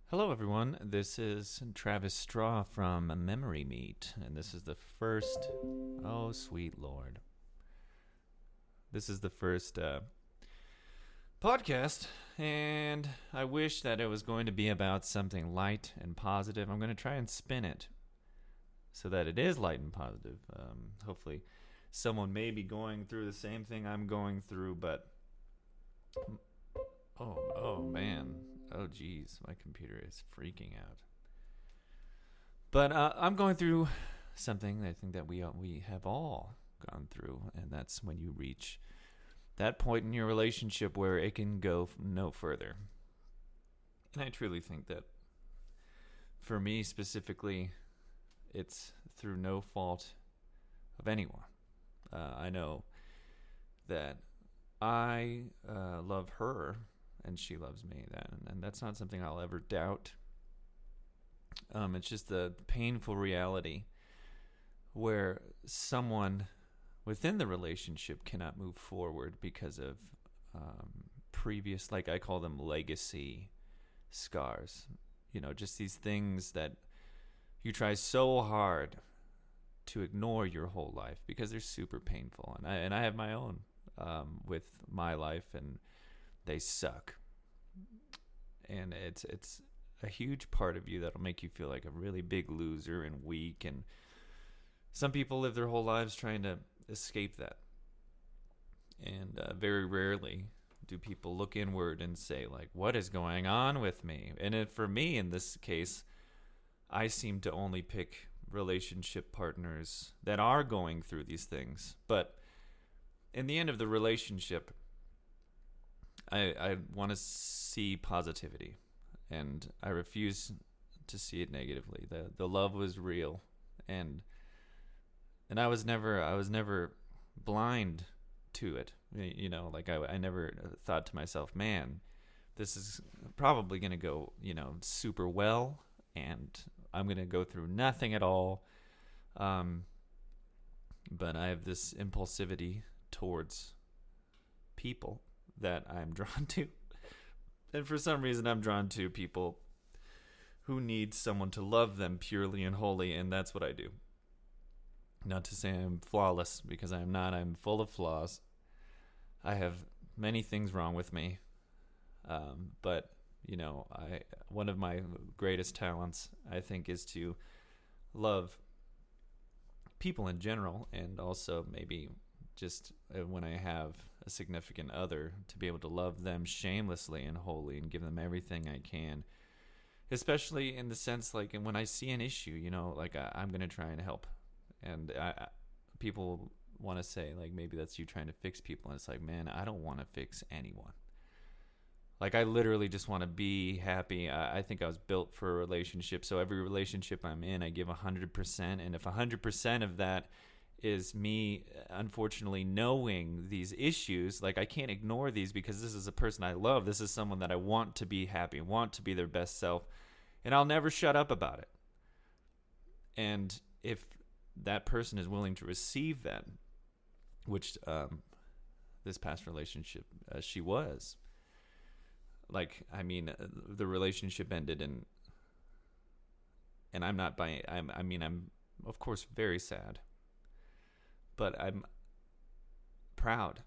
Hello, everyone. This is Travis Straw from Memory Meat, and this is the first. Oh, sweet Lord. This is the first podcast, and I wish that it was going to be about something light and positive. I'm going to try and spin it so that it is light and positive. Hopefully, someone may be going through the same thing I'm going through, but. Oh man. Oh, geez. My computer is freaking out. But I'm going through something I think that we have all gone through, and that's when you reach that point in your relationship where it can go no further. And I truly think that for me specifically, it's through no fault of anyone. I know that I love her and she loves me, and that's not something I'll ever doubt. It's just the painful reality where someone within the relationship cannot move forward because of previous, like I call them, legacy scars. You know, just these things that you try so hard to ignore your whole life because they're super painful. And I have my own with my life, and they suck. And it's a huge part of you that'll make you feel like a really big loser and weak. And some people live their whole lives trying to escape that. And very rarely do people look inward and say, like, what is going on with me? And for me, in this case, I seem to only pick relationship partners that are going through these things. But in the end of the relationship, I want to see positivity, and I refuse to see it negatively. The love was real, and I was never blind to it. You know, like I never thought to myself, man, this is probably going to go, super well, and I'm going to go through nothing at all. But I have this impulsivity towards people that I'm drawn to. And for some reason, I'm drawn to people who need someone to love them purely and wholly, and that's what I do. Not to say I'm flawless, because I am not. I'm full of flaws. I have many things wrong with me. But, one of my greatest talents, I think, is to love people in general, and also maybe just when I have a significant other, to be able to love them shamelessly and wholly and give them everything I can, especially in the sense, like, when I see an issue, I'm going to try and help. And people want to say, like, maybe that's you trying to fix people, and it's like, man, I don't want to fix anyone. Like, I literally just want to be happy. I think I was built for a relationship, so every relationship I'm in, I give 100%, and if 100% of that is me, unfortunately, knowing these issues, like, I can't ignore these because this is a person I love. This is someone that I want to be happy, want to be their best self, and I'll never shut up about it. And if that person is willing to receive that, which this past relationship, she was, like, I mean, the relationship ended, and I'm not buying. I'm of course very sad, but I'm proud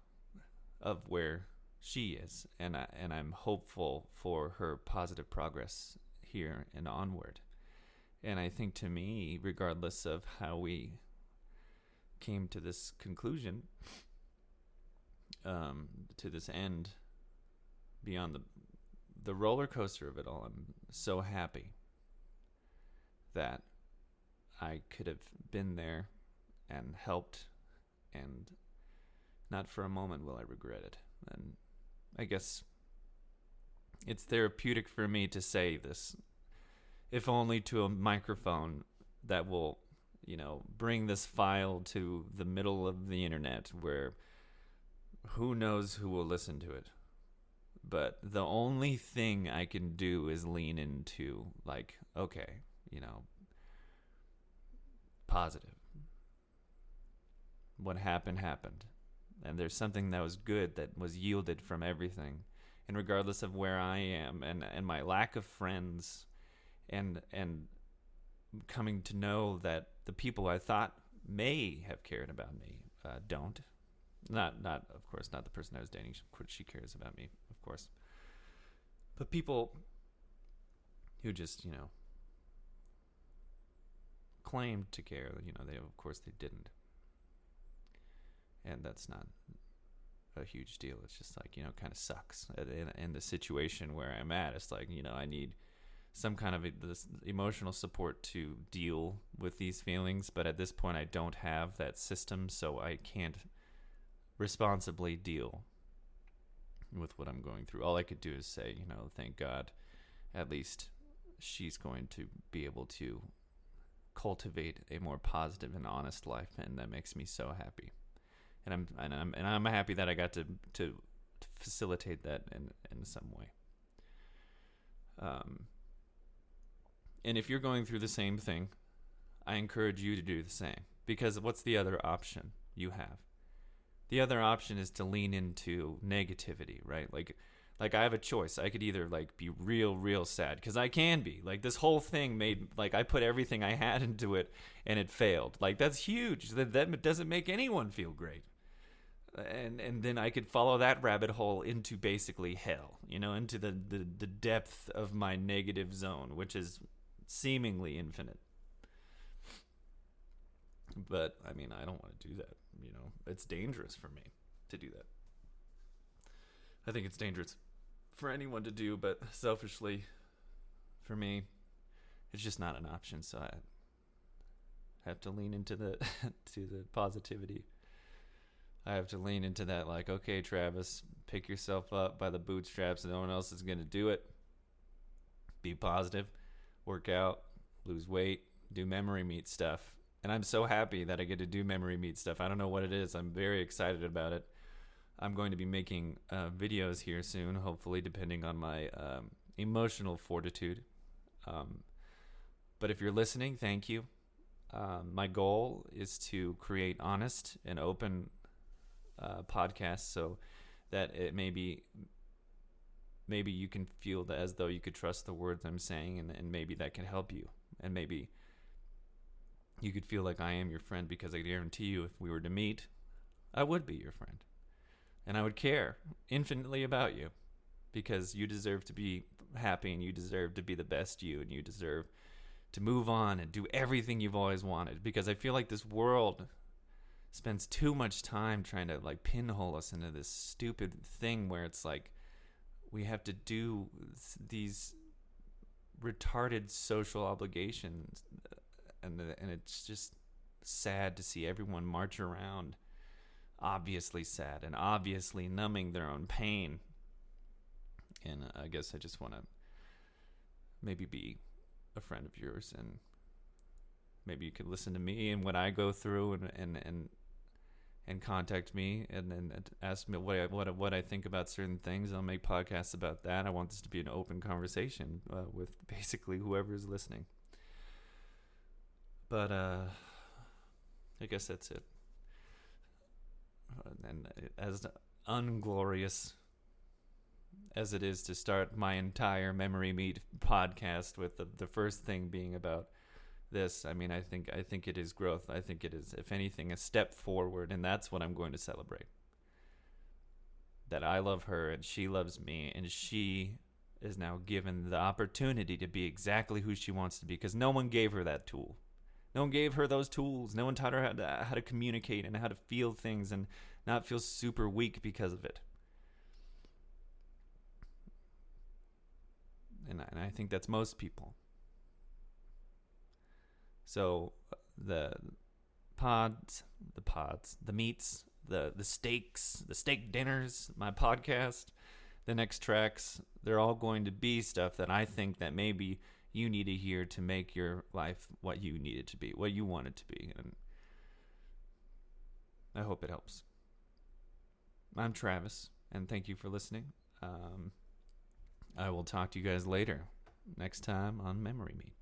of where she is, and I'm hopeful for her positive progress here and onward. And I think, to me, regardless of how we came to this conclusion, to this end, beyond the roller coaster of it all, I'm so happy that I could have been there and helped, and not for a moment will I regret it. And I guess it's therapeutic for me to say this, if only to a microphone that will, bring this file to the middle of the internet, where who knows who will listen to it. But the only thing I can do is lean into, like, okay, positive. What happened, happened. And there's something that was good that was yielded from everything. And regardless of where I am and my lack of friends, and coming to know that the people I thought may have cared about me don't. Not of course, not the person I was dating. She cares about me, of course. But people who just, claimed to care, they of course they didn't. And that's not a huge deal. It's just like, kind of sucks in the situation where I'm at. It's like, I need some kind of this emotional support to deal with these feelings, but at this point I don't have that system, so I can't responsibly deal with what I'm going through. All I could do is say, thank God, at least she's going to be able to cultivate a more positive and honest life, and that makes me so happy. And I'm happy that I got to facilitate that in some way. And if you're going through the same thing, I encourage you to do the same. Because what's the other option you have? The other option is to lean into negativity, right? Like I have a choice. I could either be real sad, because I can be. This whole thing made, I put everything I had into it and it failed. That's huge. That doesn't make anyone feel great. And then I could follow that rabbit hole into basically hell, into the depth of my negative zone, which is seemingly infinite. But I don't want to do that. It's dangerous for me to do that. I think it's dangerous for anyone to do, but selfishly, for me, it's just not an option. So I have to lean into the to the positivity. I have to lean into that, okay, Travis, pick yourself up by the bootstraps. No one else is going to do it. Be positive, work out, lose weight, do memory meet stuff. And I'm so happy that I get to do memory meet stuff. I don't know what it is. I'm very excited about it. I'm going to be making videos here soon, hopefully, depending on my emotional fortitude. But if you're listening, thank you. My goal is to create honest and open podcasts so that it maybe you can feel that as though you could trust the words I'm saying, and maybe that can help you. And maybe you could feel like I am your friend, because I guarantee you, if we were to meet, I would be your friend. And I would care infinitely about you, because you deserve to be happy, and you deserve to be the best you, and you deserve to move on and do everything you've always wanted. Because I feel like this world spends too much time trying to pinhole us into this stupid thing where it's we have to do these retarded social obligations, and it's just sad to see everyone march around obviously sad and obviously numbing their own pain. And I guess I just want to maybe be a friend of yours, and maybe you could listen to me and what I go through, and contact me and ask me what I think about certain things. I'll make podcasts about that. I want this to be an open conversation with basically whoever is listening. But I guess that's it. And as unglorious as it is to start my entire Memory Meet podcast with the first thing being about this, I think it is growth. I think it is, if anything, a step forward, and that's what I'm going to celebrate. That I love her and she loves me, and she is now given the opportunity to be exactly who she wants to be, because no one gave her that tool. No one gave her those tools. No one taught her how to communicate and how to feel things and not feel super weak because of it. And I think that's most people. So the meets, the steaks, the steak dinners, my podcast, the next tracks, they're all going to be stuff that I think that maybe you need to hear to make your life what you need it to be, what you want it to be. And I hope it helps. I'm Travis, and thank you for listening. I will talk to you guys later, next time on Memory Meet.